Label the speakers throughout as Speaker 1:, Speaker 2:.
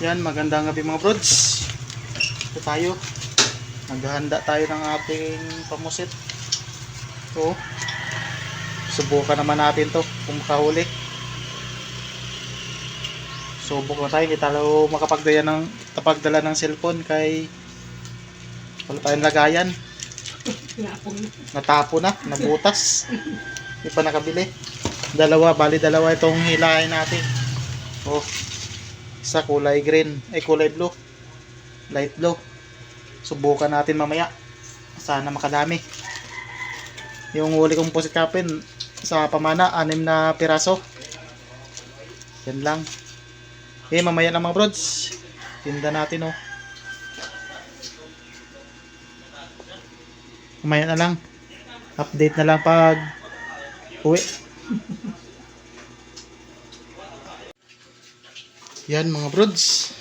Speaker 1: Yan, magandang gabi mga brods. Ito tayo. Maghahanda tayo ng ating pamusit. So, subukan naman natin to kung makahuli. Subok na tayo. Hindi tayo makapagdala ng cellphone kay wala tayong lagayan. Natapo na, nabutas. Hindi pa nakabili. Bali dalawa itong hilahin natin. Oh, isa kulay green, ay kulay blue, light blue. Subukan natin mamaya. Sana makadami. Yung huli kong pusit kapin sa pamana, 6 na piraso. Yan lang. Mamaya na mga brods. Tinda natin oh. Mamaya na lang. Update na lang pag uwi. Yan mga brods.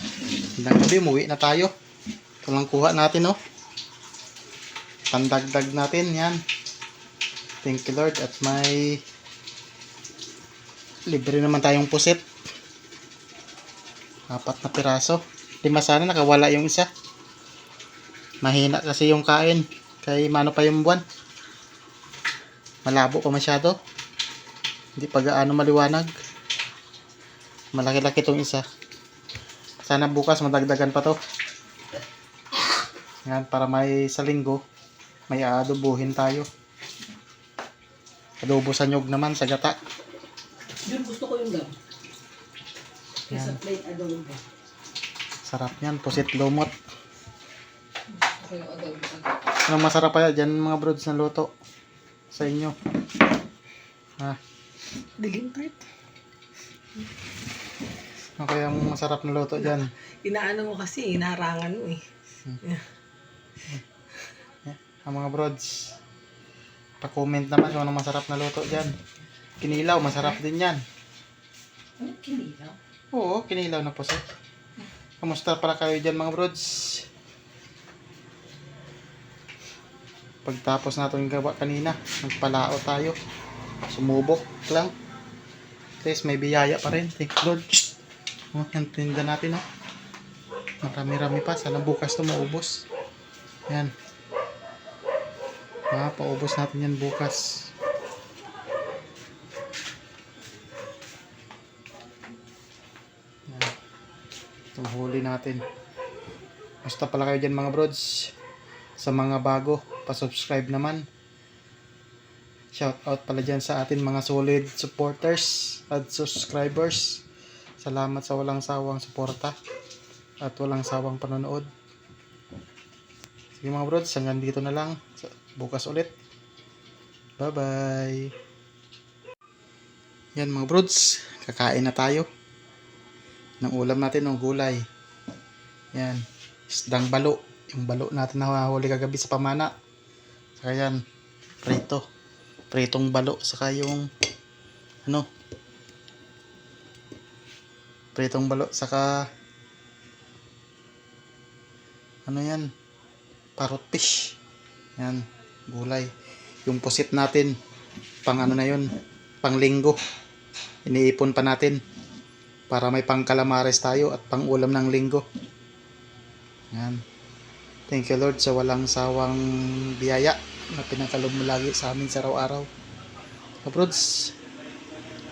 Speaker 1: Hanggang gabi, umuwi na tayo. Ito lang kuha natin oh. Pandagdag natin yan. Thank you Lord. At may libre naman tayong pusit. 4 na piraso. 5 sana, nakawala yung isa. Mahina kasi yung kain. Kay mano pa yung buwan. Malabo pa masyado. Hindi pa gaano maliwanag. Malaki-laki itong isa. Sana bukas madagdagan pa to. Yan, para may sa linggo may aadobuhin tayo. Adobo sa nyog naman, sa gata.
Speaker 2: Yun, gusto ko yung gam. Sa plain adobo.
Speaker 1: Sarap yan, pusit lumot.
Speaker 2: Gusto ko yung adobo.
Speaker 1: Anong masarap pa dyan mga brods na luto sa inyo? Ha?
Speaker 2: Dilim part.
Speaker 1: Ano kaya ang masarap na luto dyan?
Speaker 2: Inaano mo kasi, inaharangan mo eh.
Speaker 1: Ang mga brods, pa-comment naman kung anong masarap na luto dyan. Kinilaw, masarap din yan.
Speaker 2: Ano kinilaw?
Speaker 1: Oo, kinilaw na pusit. Kamusta para kayo dyan mga brods? Pagtapos natin yung gawa kanina, nagpalao tayo. Sumubok lang. At least may biyaya pa rin. Thank Lord. Oh, yan, tinda natin oh. Marami-rami pa. Sana bukas ito maubos. Yan. Paubos natin yan bukas. Yan. Itong huli natin. Basta pala kayo dyan mga brods. Sa mga bago, pa-subscribe naman. Shout out pala dyan sa atin mga solid supporters at subscribers. Salamat sa walang sawang suporta at walang sawang panonood. Sige mga brods, hanggang dito na lang. Bukas ulit. Bye bye. Yan mga brods, kakain na tayo ng ulam natin ng gulay. Yan, isdang balo. Yung balo natin na huli kagabi sa pamana. Saka yan, prito. Pritong balo. Saka yung pritong balo. Saka yan, parrot fish. Yan, gulay. Yung pusit natin, pang na yun, pang linggo. Iniipon pa natin para may pang calamares tayo at pang ulam ng linggo. Yan. Thank you Lord sa walang sawang biyaya na pinakalob mo lagi sa amin sa araw-araw. Brods,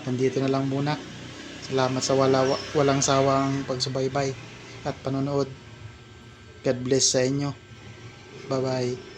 Speaker 1: nandito na lang muna. Salamat sa walang sawang pagsubaybay at panonood. God bless sa inyo. Bye bye.